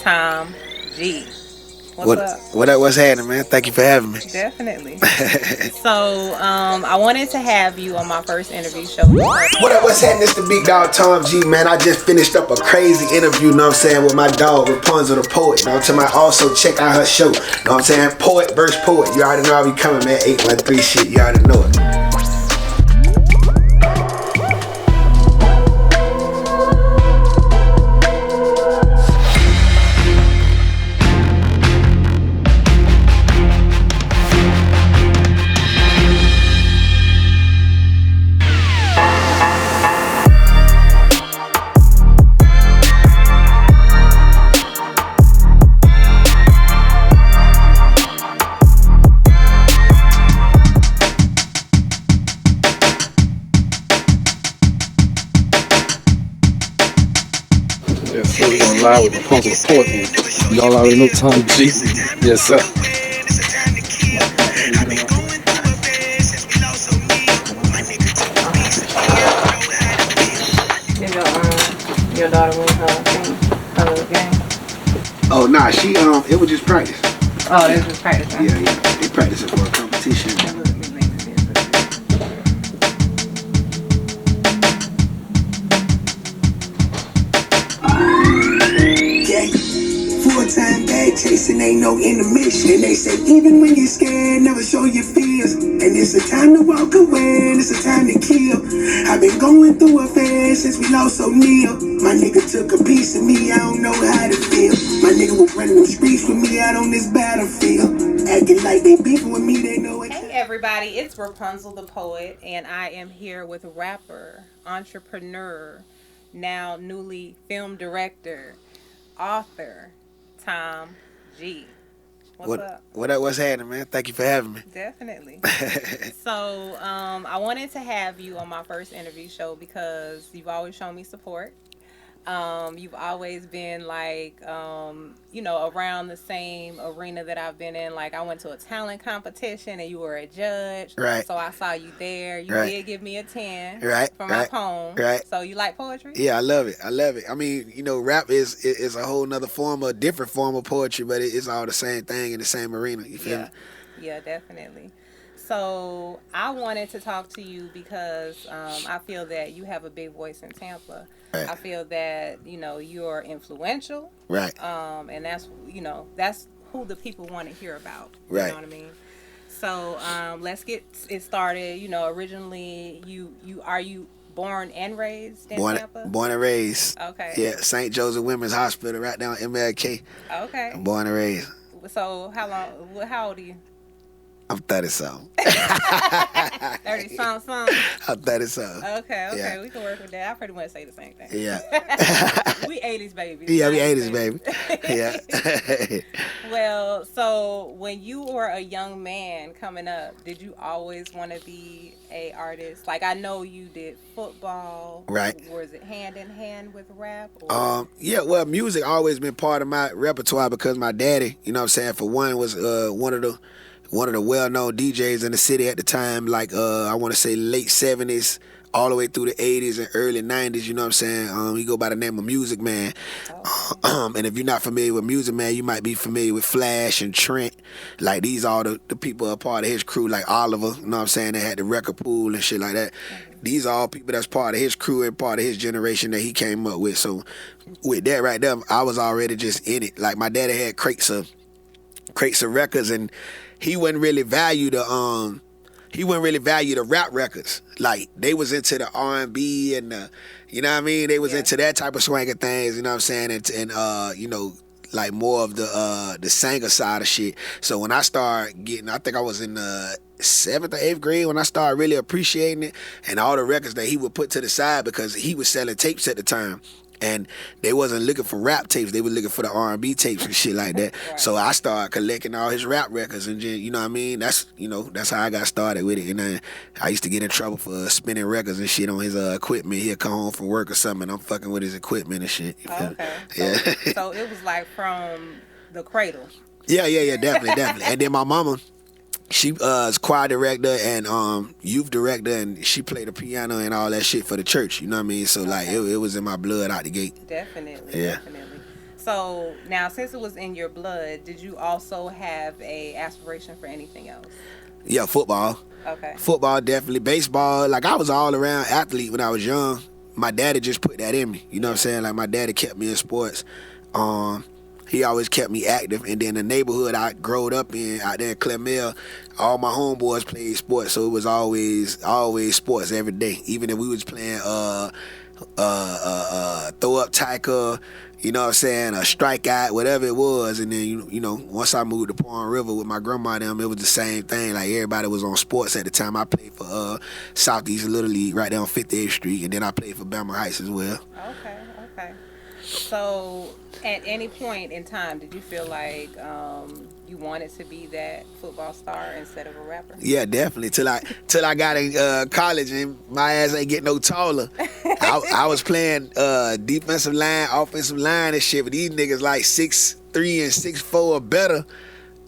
Tom G. What's up? What's happening, man? Thank you for having me. Definitely. So, I wanted to have you on my first interview show because What up, what's happening? It's the big dog Tom G, man. I just finished up a crazy interview, you know what I'm saying, with my dog, Rapunzell The Poet. You know what I'm saying? Also, check out her show. You know what I'm saying? Poet versus Poet. You already know I be coming, man. 813 shit. You already know it. Yes, sir. We're going live with Rapunzell The Poet. Y'all already know Tom G. Yes, sir. you your daughter went her thing, her little game. Oh, nah, it was just practice. Oh, this was practice. Huh? Yeah. They practicing for a competition. That look makes sense. Gang. Full-time bag chasing, ain't no intermission. They say even when you're scared, never show your fears. And it's a time to walk away, and it's a time to kill. I've been going through a phase since we lost O'Neal. My nigga took a piece of me, I don't know how to feel. My nigga was running them streets with me out on this battlefield. Acting like they beefing with me, they know it. Hey everybody, it's Ropunzell The Poet, and I am here with rapper, entrepreneur, now newly film director, author, Tom G. What's happening, man? Thank you for having me. Definitely. So, I wanted to have you on my first interview show because you've always shown me support. You've always been like, around the same arena that I've been in. Like, I went to a talent competition and you were a judge. Right. So I saw you there. You Right. did give me a 10 Right. for my poem. Right. So you like poetry? Yeah, I love it. I mean, rap is a whole nother form, a different form of poetry, but it's all the same thing in the same arena. You feel me? Yeah, definitely. So I wanted to talk to you because I feel that you have a big voice in Tampa. Right. I feel that you're influential. Right. And that's who the people want to hear about. Right. You know what I mean? So let's get it started. Originally are you born and raised in Tampa? Born and raised. Okay. Yeah, St. Joseph Women's Hospital, right down MLK. Okay. I'm born and raised. So how old are you? I'm 30-something. 30-something. I'm 30-something. Okay, Yeah. we can work with that. I pretty much say the same thing. Yeah. We 80s babies. Yeah, we 80s, baby. Yeah. Well, so when you were a young man coming up, did you always want to be a artist? Like, I know you did football. Right. Was it hand in hand with rap? Yeah, well, music always been part of my repertoire because my daddy, you know what I'm saying, for one, was one of the well-known DJs in the city at the time, like I want to say late 70s all the way through the 80s and early 90s, you know what I'm saying? He go by the name of Music Man. And if you're not familiar with Music Man, you might be familiar with Flash and Trent. Like, these are the people a part of his crew, like Oliver, you know what I'm saying? They had the record pool and shit like that. These are all people that's part of his crew and part of his generation that he came up with. So with that right there, I was already just in it. Like, my daddy had crates of records, and he wouldn't really value the rap records. Like, they was into the R&B and the, you know what I mean? They was into that type of swagger things, you know what I'm saying? And like more of the singer side of shit. So when I started getting, I think I was in the 7th or 8th grade when I started really appreciating it, and all the records that he would put to the side because he was selling tapes at the time. And they wasn't looking for rap tapes; they were looking for the R&B tapes and shit like that. Right. So I started collecting all his rap records, and just, you know what I mean. That's how I got started with it. And then I used to get in trouble for spinning records and shit on his equipment. He'd come home from work or something, and I'm fucking with his equipment and shit. Okay. Yeah. So it was like from the cradle. Yeah, definitely. And then my mama, she is choir director and youth director, and she played the piano and all that shit for the church. You know what I mean? So like it was in my blood out the gate. Definitely. Yeah. Definitely. So now, since it was in your blood, did you also have a aspiration for anything else? Yeah, football. Okay. Football, definitely. Baseball, like I was all around athlete when I was young. My daddy just put that in me. You know what I'm saying? Like my daddy kept me in sports. He always kept me active. And then the neighborhood I growed up in out there in Clemel, all my homeboys played sports, so it was always sports every day. Even if we was playing throw up tackle, you know what I'm saying, a strikeout, whatever it was. And then you know, once I moved to Palm River with my grandma and them, it was the same thing. Like everybody was on sports at the time. I played for Southeast Little League right there on 58th Street, and then I played for Bama Heights as well. Okay. So, at any point in time, did you feel like you wanted to be that football star instead of a rapper? Yeah, definitely. Till I got in college and my ass ain't getting no taller. I was playing defensive line, offensive line and shit, but these niggas like 6'3" and 6'4" or better.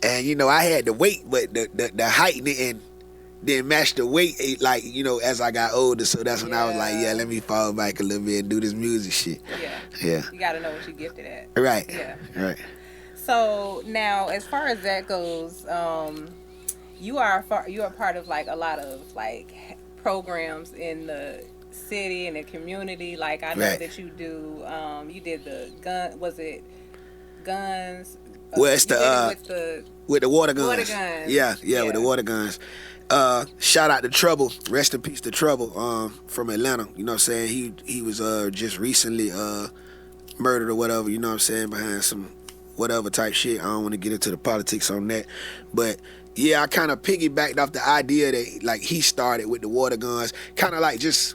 And you know, I had the weight, but the height didn't match the weight, like, you know, as I got older. So that's when I was like, yeah, let me fall back a little bit and do this music shit. Yeah. You gotta know what you're gifted at. Right. Yeah. Right. So now, as far as that goes, you are part of like a lot of like programs in the city and the community. Like I know Right. that you do. You did the gun. Was it guns? Well, it's you did it with the water guns. Water guns. Yeah, with the water guns. Shout out to Trouble. Rest in peace to Trouble. From Atlanta. You know what I'm saying? He was just recently murdered or whatever. You know what I'm saying? Behind some whatever type shit. I don't want to get into the politics on that, but yeah, I kind of piggybacked off the idea that like he started with the water guns, kind of like just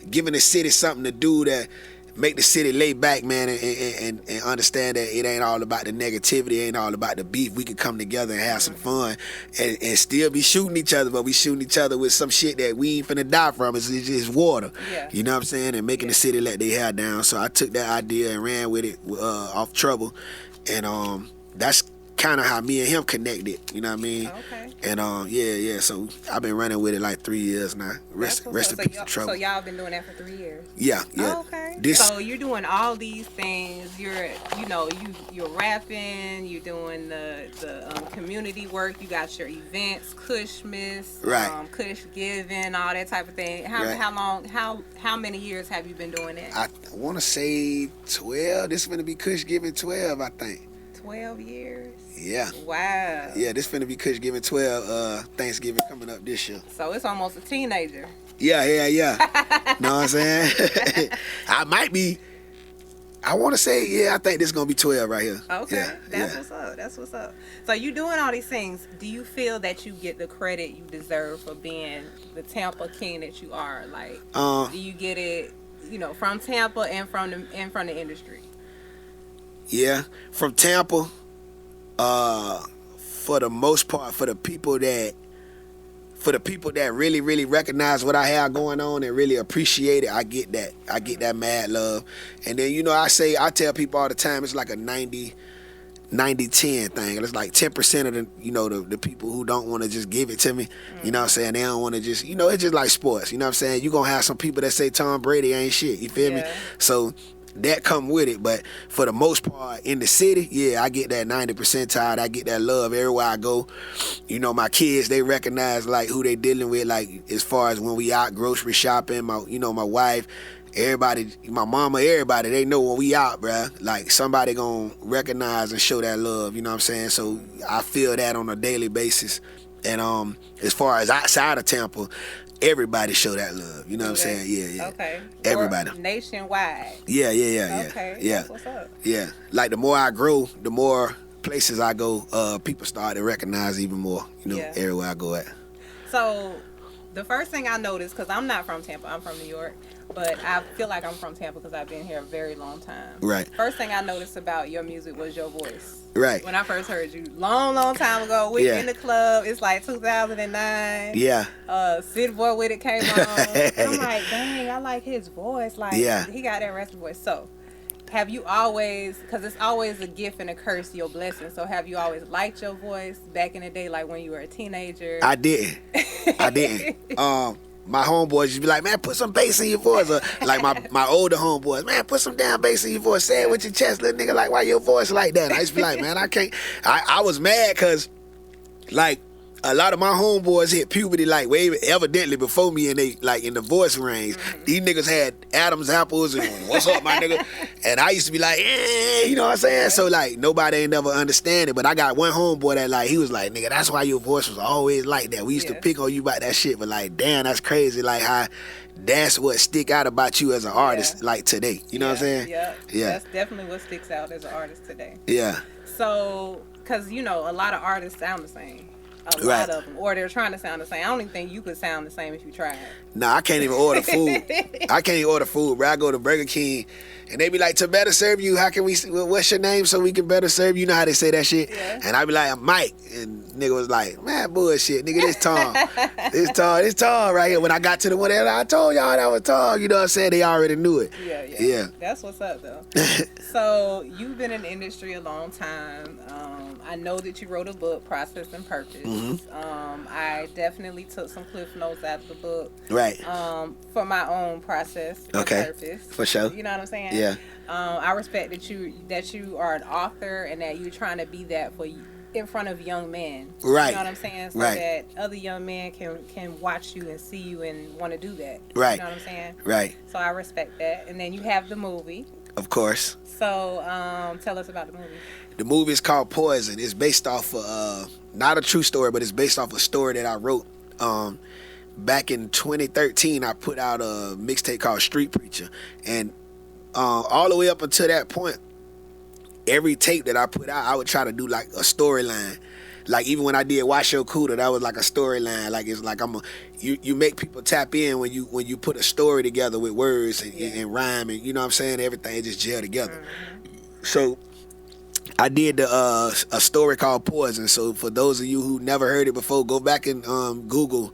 giving the city something to do that make the city lay back, man, and understand that it ain't all about the negativity, it ain't all about the beef. We can come together and have some fun and still be shooting each other, but we shooting each other with some shit that we ain't finna die from. It's just water. Yeah. You know what I'm saying? And making the city let their hair down. So I took that idea and ran with it off Trouble. And that's kind of how me and him connected. You know what I mean? Okay. And yeah. So I've been running with it like 3 years now. Rest in peace to Trouble. So y'all been doing that for 3 years? Yeah. Oh, okay. So you're doing all these things. You're rapping. You're doing the community work. You got your events, Kushmas, right? Kush Giving, all that type of thing. How many years have you been doing that? I want to say 12. This is gonna be Kush Giving 12, I think. 12 years. Yeah. Wow. Yeah, this finna be Kush Giving 12. Thanksgiving coming up this year. So it's almost a teenager. Yeah. Know what I'm saying? I might be. I want to say, yeah, I think this is going to be 12 right here. Okay. That's what's up. So you doing all these things. Do you feel that you get the credit you deserve for being the Tampa King that you are? Like, do you get it, from Tampa and from the industry? Yeah, from Tampa, for the most part, for the people that really, really recognize what I have going on and really appreciate it, I get that mad love. And then, I tell people all the time, it's like a 90-10 thing. It's like 10% of the people who don't want to just give it to me, you know what I'm saying? They don't want to just, it's just like sports, you know what I'm saying? You're going to have some people that say Tom Brady ain't shit, you feel me? So that come with it, but for the most part in the city, yeah, I get that 90%. I get that love everywhere I go. My kids, they recognize like who they dealing with, like as far as when we out grocery shopping. My wife, everybody, my mama, everybody, they know when we out, bruh. Like somebody gonna recognize and show that love. You know what I'm saying? So I feel that on a daily basis. And as far as outside of Tampa, everybody show that love. You know what I'm saying? Yeah. Okay. Everybody. Or nationwide. Yeah. Okay. Yeah. That's what's up. Yeah. Like the more I grow, the more places I go, people start to recognize even more, everywhere I go at. So the first thing I noticed, because I'm not from Tampa, I'm from New York, but I feel like I'm from Tampa because I've been here a very long time. Right. First thing I noticed about your music was your voice. Right. When I first heard you, long time ago, we in the club. It's like 2009. Yeah. City Boy with it came on. I'm like, dang, I like his voice. Like, he got that raspy voice. So, have you always, because it's always a gift and a curse, your blessing. So, have you always liked your voice back in the day, like when you were a teenager? I didn't. my homeboys used to be like, man, put some bass in your voice. Or like my older homeboys, man, put some damn bass in your voice. Say it with your chest, little nigga. Like, why your voice like that? And I used to be like, man, I can't. I was mad because, like, a lot of my homeboys hit puberty like way evidently before me, and they like in the voice range. These niggas had Adam's apples and what's up, my nigga? And I used to be like, you know what I'm saying? So like nobody ain't never understand it. But I got one homeboy that like he was like, nigga, that's why your voice was always like that. We used to pick on you about that shit, but like, damn, that's crazy. Like how that's what stick out about you as an artist like today. You know what I'm saying? Yeah. That's definitely what sticks out as an artist today. Yeah. So, because you know, a lot of artists sound the same. A lot of them, or they're trying to sound the same. I don't even think you could sound the same if you tried. Nah, I can't even order food. I can't even order food, bro. I go to Burger King, and they be like, to better serve you, how can we, what's your name so we can better serve you? You know how they say that shit? Yeah. And I be like, I'm Mike. And nigga was like, man, bullshit. Nigga, this tall. This tall right here. When I got to the one that I told y'all that was tall, you know what I'm saying? They already knew it. Yeah. That's what's up, though. So, you've been in the industry a long time. I know that you wrote a book, Process and Purpose. I definitely took some cliff notes out of the book. Right. For my own process and purpose. For sure. You know what I'm saying? Yeah. I respect that you are an author and that you're trying to be that for in front of young men. Right. You know what I'm saying? So that other young men can watch you and see you and want to do that. Right. You know what I'm saying? Right. So I respect that. And then you have the movie. Of course. So tell us about the movie. The movie is called Poison. It's based off of, not a true story, but it's based off a story that I wrote. Back in 2013, I put out a mixtape called Street Preacher. And all the way up until that point, every tape that I put out, I would try to do like a storyline. Like even when I did Wash Your Cooter, that was like a storyline. Like it's like you make people tap in when you put a story together with words and rhyme, and you know what I'm saying, everything just gel together. So I did a story called Poison. So for those of you who never heard it before, go back and Google.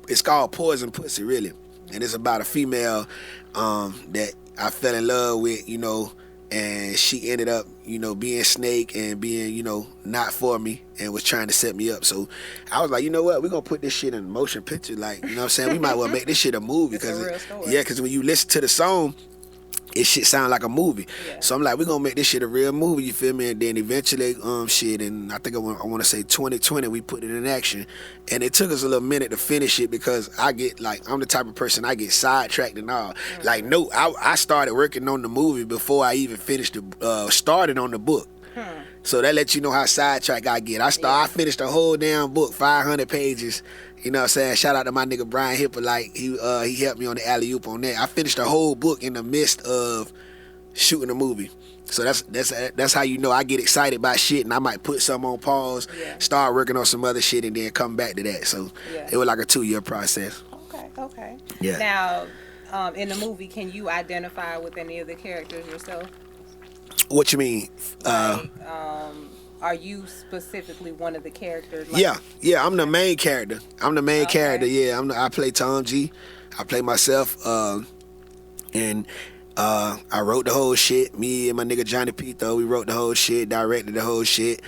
It's called Poison Pussy, really, and it's about a female that I fell in love with, you know, and she ended up, you know, being Snake and being, you know, not for me and was trying to set me up. So I was like, you know what, we're gonna put this shit in a motion picture, like, you know what I'm saying, we might well make this shit a movie, because when you listen to the song, it shit sound like a movie. So I'm like, we're gonna make this shit a real movie, you feel me? And then eventually shit, and I think I want to say 2020 we put it in action, and it took us a little minute to finish it because I'm the type of person, I get sidetracked and all. Like no, I started working on the movie before I even finished started on the book. So that lets you know how sidetracked I get. I finished the whole damn book, 500 pages. You know what I'm saying? Shout out to my nigga Brian Hippolyte. He helped me on the alley-oop on that. I finished the whole book in the midst of shooting the movie. So that's how you know I get excited about shit, and I might put something on pause, start working on some other shit, and then come back to that. So it was like a 2-year process. Okay. Yeah. Now, in the movie, can you identify with any of the characters yourself? What you mean? Are you specifically one of the characters? Yeah, I'm the main character. Yeah, I play Tom G. I play myself, and I wrote the whole shit. Me and my nigga Johnny Pito, we wrote the whole shit, directed the whole shit.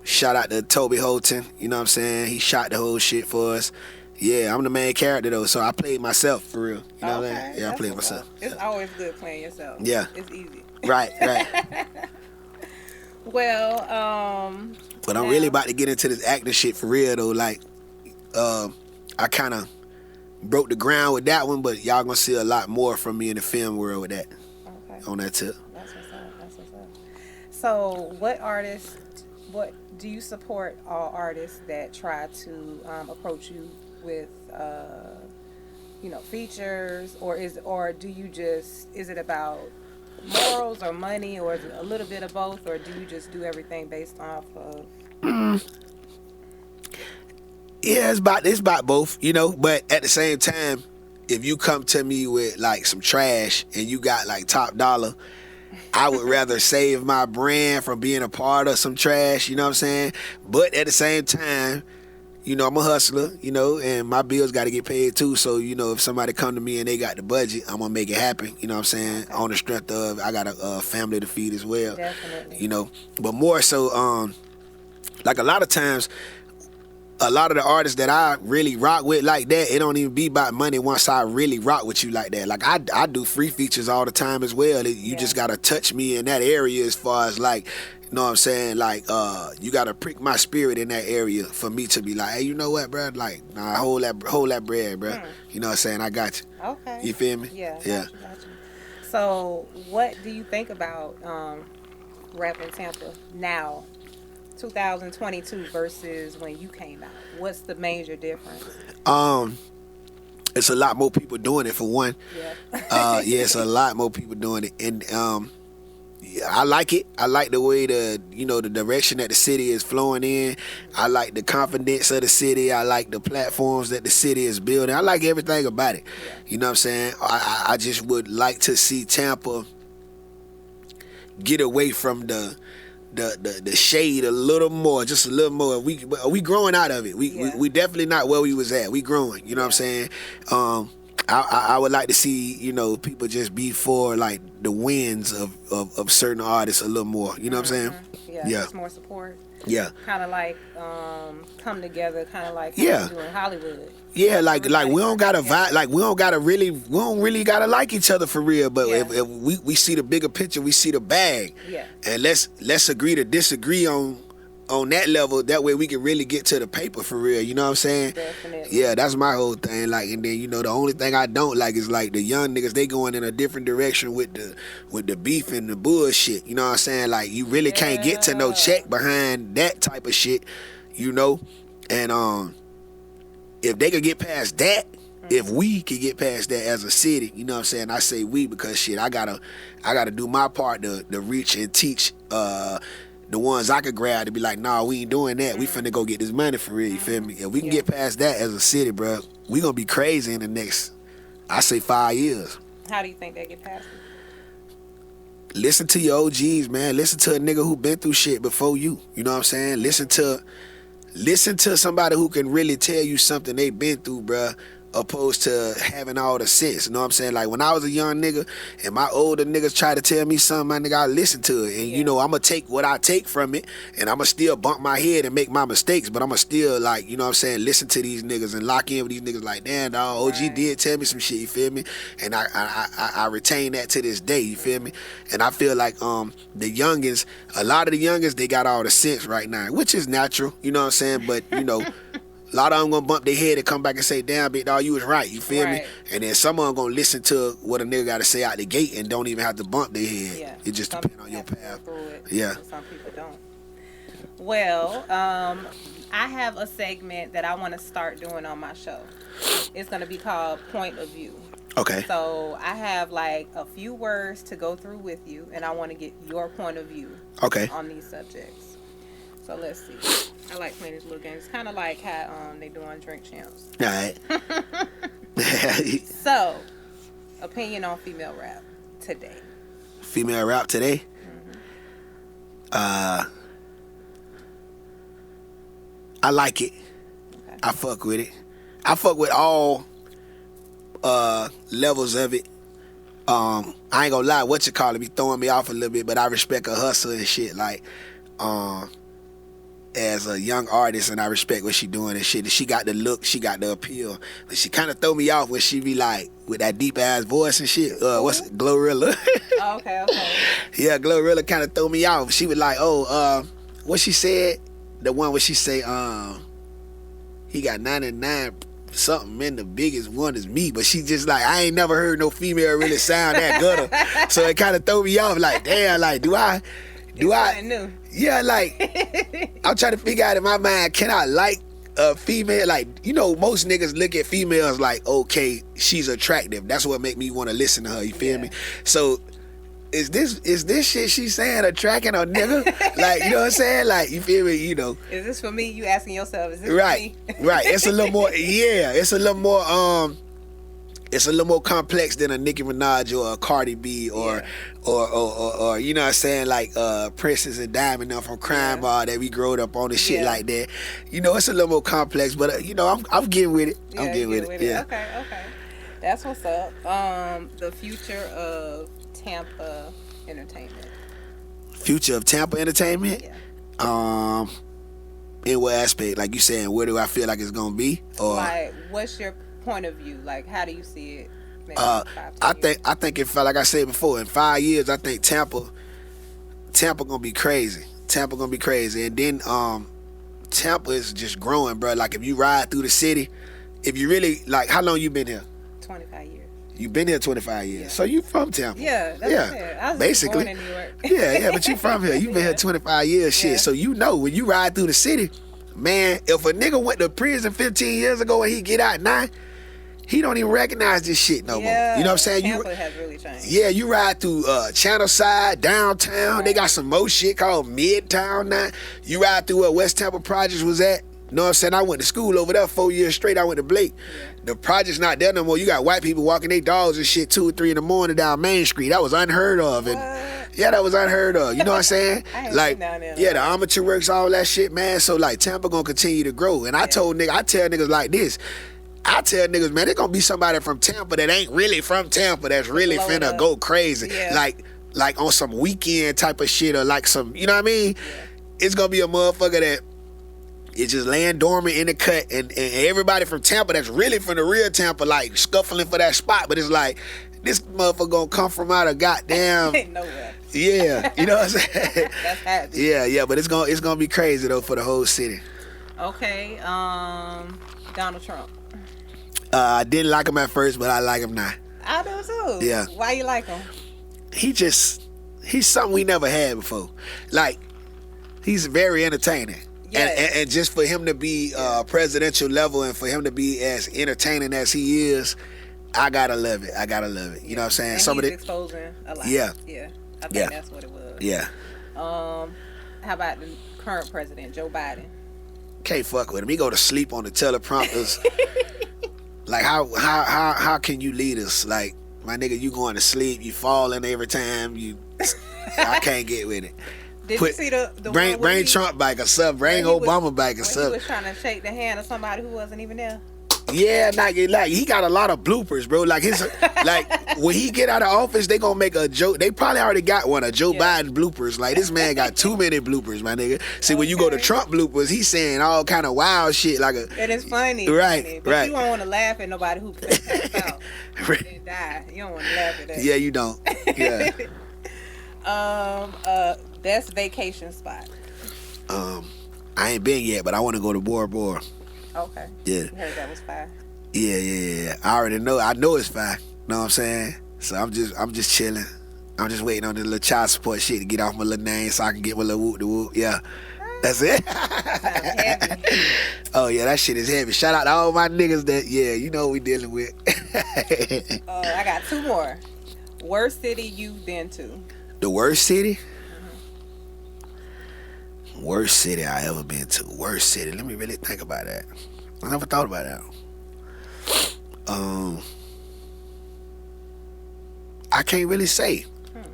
Shout out to Toby Holton, you know what I'm saying? He shot the whole shit for us. Yeah, I'm the main character though, so I played myself for real. You know what I mean? Yeah, I played myself. It's always good playing yourself. Yeah. It's easy. Right. Well, but I'm really about to get into this acting shit for real though. Like, I kind of broke the ground with that one, but y'all gonna see a lot more from me in the film world with that. Okay. On that tip. That's what's up. So, what do you support all artists that try to approach you with, features, or do you just, is it about morals or money, or is it a little bit of both, or do you just do everything based off of? Yeah, it's about both, you know. But at the same time, if you come to me with like some trash and you got like top dollar, I would rather save my brand from being a part of some trash, you know what I'm saying? But at the same time, you know, I'm a hustler, you know, and my bills got to get paid too. So, you know, if somebody come to me and they got the budget, I'm going to make it happen, you know what I'm saying? Okay. On the strength of, I got a family to feed as well. Definitely. You know, but more so, like a lot of times, a lot of the artists that I really rock with like that, it don't even be about money once I really rock with you like that. Like I do free features all the time as well. You just gotta touch me in that area as far as like, you know what I'm saying? Like, you gotta prick my spirit in that area for me to be like, hey, you know what, bro? Like, nah, hold that bread, bro. You know what I'm saying? I got you. Okay. You feel me? Yeah. Yeah. Got you. So, what do you think about rap in Tampa now, 2022 versus when you came out? What's the major difference? It's a lot more people doing it for one. Yeah. Yeah, it's a lot more people doing it, and yeah, I like it. I like the way the direction that the city is flowing in. I like the confidence of the city. I like the platforms that the city is building. I like everything about it. Yeah. You know what I'm saying? I just would like to see Tampa get away from the shade a little more, just a little more. We growing out of it. We definitely not where we was at. We growing. You know what I'm saying? I would like to see, people just be for like the wins of certain artists a little more. You know what I'm saying? Yeah. Just more support. Yeah. Kind of like come together, kind of like how Yeah. we do in Hollywood. Yeah, like Everybody we don't gotta together. vibe, like we don't really gotta like each other for real. But Yeah. if we see the bigger picture, we see the bag, Yeah. and let's agree to disagree on that level. That way we can really get to the paper for real. You know what I'm saying? Definitely. Yeah, that's my whole thing. Like, and then the only thing I don't like is like the young niggas. They going in a different direction with the beef and the bullshit. You know what I'm saying? Like, you really can't get to no Yeah. check behind that type of shit. And if they could get past that, if we could get past that as a city, you know what I'm saying? I say we because shit, I gotta do my part to reach and teach the ones I could grab to be like, nah, we ain't doing that. We finna go get this money for real. You feel me? If we can get past that as a city, bro, we gonna be crazy in the next, I say 5 years. How do you think they get past it? Listen to your OGs, man. Listen to a nigga who been through shit before you. You know what I'm saying? Listen to somebody who can really tell you something they been through, bruh, opposed to having all the sense. You know what I'm saying? Like, when I was a young nigga and my older niggas try to tell me something, my nigga, I listen to it. And, I'm going to take what I take from it, and I'm going to still bump my head and make my mistakes, but I'm going to still, like, you know what I'm saying, listen to these niggas and lock in with these niggas like, damn, dog, OG did tell me some shit, you feel me? And I retain that to this day, you feel me? And I feel like the youngins, a lot of the youngins, they got all the sense right now, which is natural, you know what I'm saying? But, a lot of them gonna bump their head and come back and say, damn, big dog, you was right, you feel me? And then some of them gonna listen to what a nigga gotta say out the gate and don't even have to bump their head. Yeah. It just Some depends on people your have to go path. through it, Yeah. and some people don't. Well, I have a segment that I want to start doing on my show. It's going to be called Point of View. Okay. So I have like a few words to go through with you, and I want to get your point of view Okay. on these subjects. So let's see. I like playing this little game. It's kind of like how they do on Drink Champs. All right. So, opinion on female rap today. Female rap today? I like it. Okay. I fuck with it. I fuck with all levels of it. I ain't gonna lie, what you call it be throwing me off a little bit, but I respect her hustle and shit. Like, as a young artist, and I respect what she doing and shit. She got the look, she got the appeal, but she kind of throw me off when she be like with that deep ass voice and shit. What's it, glorilla? Oh, okay. Yeah, glorilla kind of throw me off. She was like, what she said, the one where she say, he got 99 something, and the biggest one is me. But she just like, I ain't never heard no female really sound that gutter. So it kind of throw me off. Like, damn, like, do I? New. Yeah, like, I'm trying to figure out in my mind, can I like a female? Like, most niggas look at females like, okay, she's attractive. That's what make me want to listen to her. You feel me? So, is this shit she's saying attracting a nigga? Like, you know what I'm saying? Like, you feel me? Is this for me? You asking yourself, is this right, for me? right. It's a little more. Yeah, it's a little more. It's a little more complex than a Nicki Minaj or a Cardi B or you know what I'm saying, like Princess and Diamond from Crime Bar that we growed up on and shit like that. It's a little more complex, but I'm getting with it. I'm getting with it. Yeah. Okay. That's what's up. The future of Tampa entertainment. Future of Tampa entertainment? Yeah. In what aspect? Like you saying, where do I feel like it's gonna be? Or Like, what's your point of view? Like, how do you see it? Maybe uh, 5, 10 years? I think if like I said before, in 5 years, I think Tampa gonna be crazy. Tampa gonna be crazy, and then Tampa is just growing, bro. Like if you ride through the city, if you really like, how long you been here? 25 years. You been here 25 years, Yeah. so you from Tampa? Yeah, that's what I said. I was basically. born in New York. Yeah, but you from here. You been here 25 years, shit. Yeah. So you know when you ride through the city, man. If a nigga went to prison 15 years ago and he get out now, he don't even recognize this shit no more. You know what I'm saying? Tampa has really changed. Yeah, you ride through Channel Side, downtown. Right. They got some more shit called Midtown now. You ride through where West Tampa Projects was at. You know what I'm saying? I went to school over there 4 years straight. I went to Blake. Yeah. The project's not there no more. You got white people walking their dogs and shit 2 or 3 in the morning down Main Street. That was unheard of. And yeah, that was unheard of. You know what I'm saying? I ain't Like, been down there, yeah, though. the amateur works, all that shit, man. So like Tampa gonna continue to grow. And I tell niggas like this. I tell niggas, man, there's gonna be somebody from Tampa that ain't really from Tampa that's really Blow it finna up. go crazy. Yeah. Like on some weekend type of shit or like some, you know what I mean? Yeah. It's gonna be a motherfucker that is just laying dormant in the cut, and everybody from Tampa that's really from the real Tampa, like scuffling for that spot, but it's like, this motherfucker gonna come from out of goddamn, Nowhere. yeah, you know what I'm saying? That's happy. Yeah, but it's gonna be crazy though for the whole city. Okay, Donald Trump. I didn't like him at first, but I like him now. I do too. Yeah. Why you like him? He's something we never had before. Like, he's very entertaining. Yes. And just for him to be presidential level and for him to be as entertaining as he is, I gotta love it. You know what I'm saying? And Some he's of it. exposing a lot. Yeah. Yeah. I think Yeah. that's what it was. Yeah. How about the current president, Joe Biden? Can't fuck with him. He go to sleep on the teleprompters. Like how can you lead us? Like, my nigga, you going to sleep, you falling every time I can't get with it. Did you see the bring one where Trump back or something, bring when he Obama back or when something. he was trying to shake the hand of somebody who wasn't even there? Yeah, like he got a lot of bloopers, bro. Like like when he get out of office, they gonna make a joke. They probably already got one of Joe Biden bloopers. Like, this man got too many bloopers, my nigga. See, when you go to Trump bloopers, he's saying all kind of wild shit. Like And it's funny, Right, funny, but right. you don't want to laugh at nobody who cuts out and die. You don't want to laugh at that. Yeah, you don't. Yeah. Best vacation spot. I ain't been yet, but I want to go to Bora Bora. Okay. Yeah. You heard that was fire. Yeah. I already know. I know it's fine. Know what I'm saying? So I'm just chilling. I'm just waiting on the little child support shit to get off my little name so I can get my little whoop de whoop. Yeah. That's it. Sounds heavy. Oh yeah, that shit is heavy. Shout out to all my niggas that, yeah, you know what we dealing with. I got 2 more. Worst city you've been to? The worst city? Worst city I ever been to. Worst city. Let me really think about that. I never thought about that. I can't really say.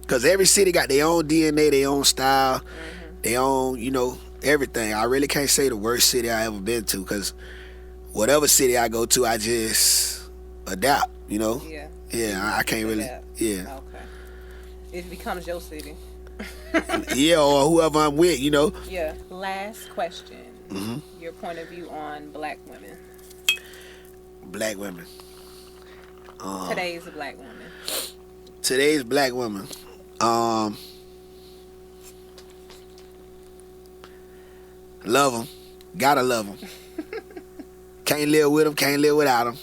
Because every city got their own DNA, their own style, their own, you know, everything. I really can't say the worst city I ever been to, because whatever city I go to, I just adapt, you know? Yeah. Yeah, I can't really, Adapt. yeah. Okay. It becomes your city. Yeah, or whoever I'm with, you know? Yeah. Last question. Mm-hmm. Your point of view on black women. Black women. Today's black women. Today's black women. Love them. Gotta love them. Can't live with them. Can't live without them.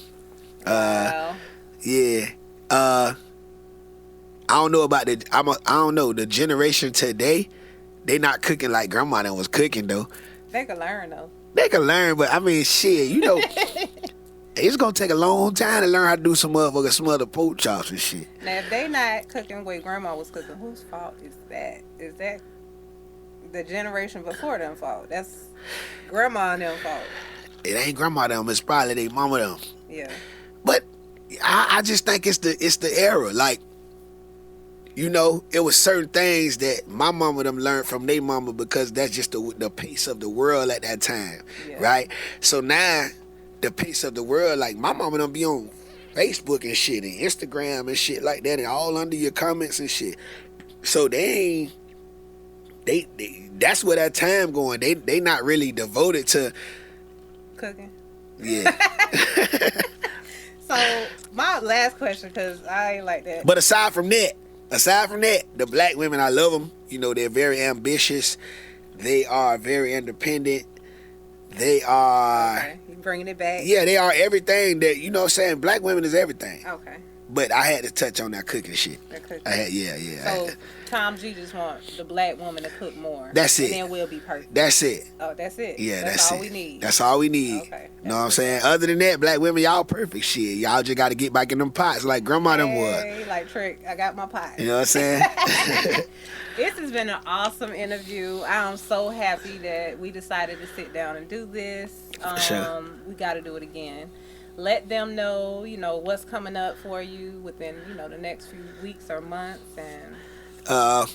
Wow. Yeah. I don't know about I don't know, the generation today, they not cooking like grandma that was cooking though. They can learn though. They can learn, but I mean, shit, you know, it's gonna take a long time to learn how to do some motherfucking smothered pork chops and shit. Now, if they not cooking the way grandma was cooking, whose fault is that? Is that the generation before them fault? That's grandma and them fault. It ain't grandma them, it's probably they mama them. Yeah. But I just think it's the era. Like, you know, it was certain things that my mama them learned from their mama because that's just the pace of the world at that time, Yeah. right? So now, the pace of the world, like my mama them be on Facebook and shit and Instagram and shit like that and all under your comments and shit. So they that's where that time going. They not really devoted to Cooking. yeah. So my last question, because I ain't like that. But aside from that, the black women, I love them. You know, they're very ambitious. They are very independent. They are. Okay. You bringing it back. Yeah, they are everything that, you know what I'm saying? Black women is everything. Okay. But I had to touch on that cooking shit. So Tom G just wants the black woman to cook more. That's it. And then we'll be perfect. That's it. Oh, that's it. Yeah, that's all it. we need. That's all we need. Okay. You know what I'm saying? Other than that, black women, y'all perfect shit. Y'all just got to get back in them pots like grandma them was. Like Trick, I got my pot. You know what I'm saying? This has been an awesome interview. I'm so happy that we decided to sit down and do this. Sure. We got to do it again. Let them know, you know, what's coming up for you within, you know, the next few weeks or months. And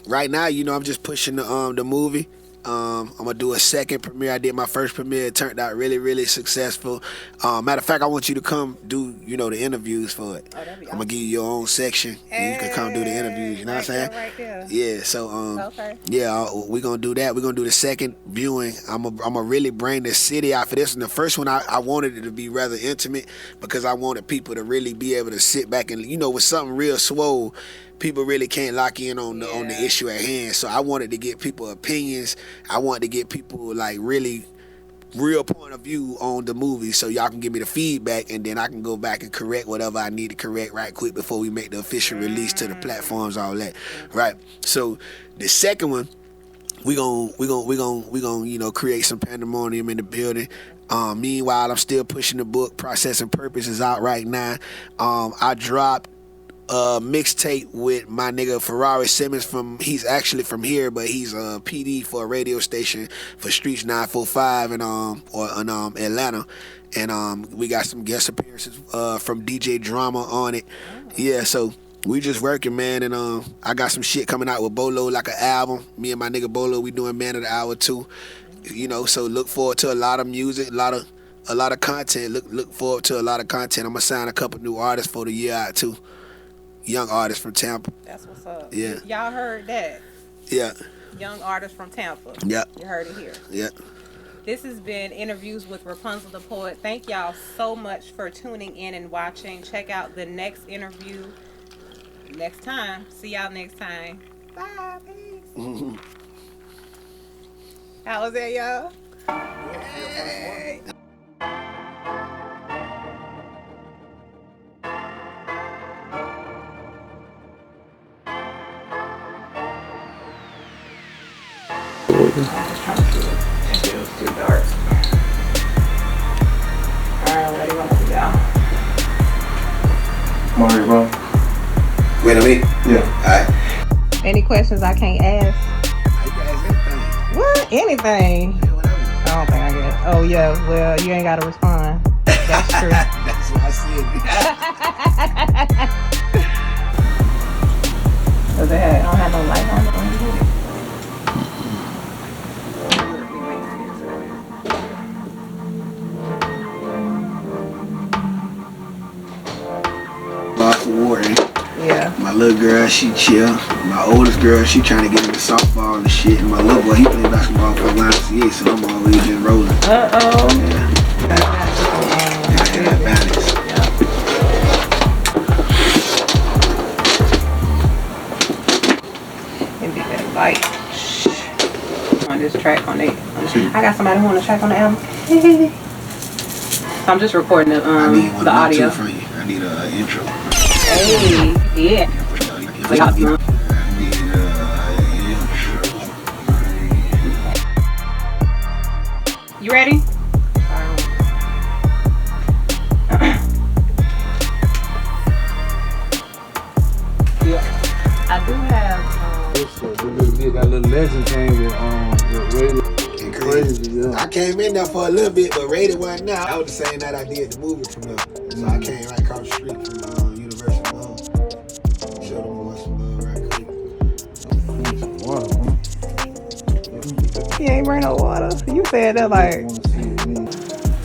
right now, you know, I'm just pushing the movie. I'm gonna do a second premiere. I did my first premiere. It turned out really, really successful. Matter of fact, I want you to come do, you know, the interviews for it. Oh, that'd be I'm gonna give you your own section, and you can come do the interviews. You know what I'm saying? Right there. Yeah. So Okay. yeah, we're gonna do that. We're gonna do the second viewing. I'm gonna really bring the city out for this. And the first one, I wanted it to be rather intimate because I wanted people to really be able to sit back and, you know, with something real swole. People really can't lock in on the issue at hand. So I wanted to get people opinions. I wanted to get people like really real point of view on the movie, so y'all can give me the feedback, and then I can go back and correct whatever I need to correct right quick before we make the official release to the platforms, all that. Right. So the second one, we gonna you know, create some pandemonium in the building. Meanwhile, I'm still pushing the book. Process and Purpose is out right now. I dropped mixtape with my nigga Ferrari Simmons he's actually from here, but he's a PD for a radio station for Streets 945 in Atlanta, and we got some guest appearances from DJ Drama on it. Yeah, so we just working, man, and I got some shit coming out with Bolo, like an album. Me and my nigga Bolo, we doing Man of the Hour too. You know, so look forward to a lot of music, a lot of content. Look forward to a lot of content. I'm gonna sign a couple new artists for the year out too. Young artists from Tampa. That's what's up. Yeah. Y'all heard that? Yeah. Young artists from Tampa. Yeah. You heard it here. Yeah. This has been Interviews with Ropunzell The Poet. Thank y'all so much for tuning in and watching. Check out the next interview next time. See y'all next time. Bye. Peace. How was that, y'all? Yay. I'm just trying to do it. It's too dark. Alright, ready? Want to go? Mario, bro. Wait a minute. Yeah. Alright. Any questions I can't ask? I can ask anything. What? Anything? Yeah, whatever. I don't think I get it. Oh, yeah. Well, you ain't got to respond. That's true. That's what I said. Does it don't have no light on it? Yeah. My little girl, she chill. My oldest girl, she trying to get into softball and shit. And my little boy, he play basketball for YMCA, so I'm always just rolling. Uh-oh. Yeah. I got balance. And be that light. On this track on it. I got somebody who want to track on the album. I'm just recording the audio. From you. I need an intro. Hey, yeah. You ready? Yeah. I do have. That little legend came with Rated. Crazy. Yeah. I came in there for a little bit, but Rated wasn't now. I was the same night I did the movie from there. So I came right across the street from University of Love. Showed them some love right quick. He ain't bring no water. You said that like.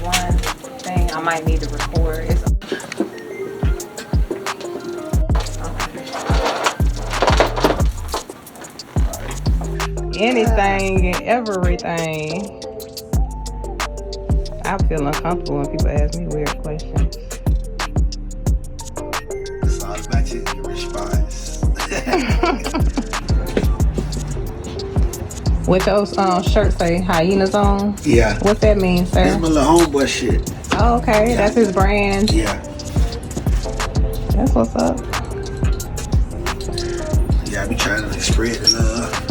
One thing I might need to record is. anything and everything. I feel uncomfortable when people ask me weird questions. It's all about your response. What those shirts say, hyenas on? Yeah. What's that mean, sir? That's my little homeboy shit. Oh, okay. Yeah. That's his brand. Yeah. That's what's up. Yeah, I be trying to spread the love.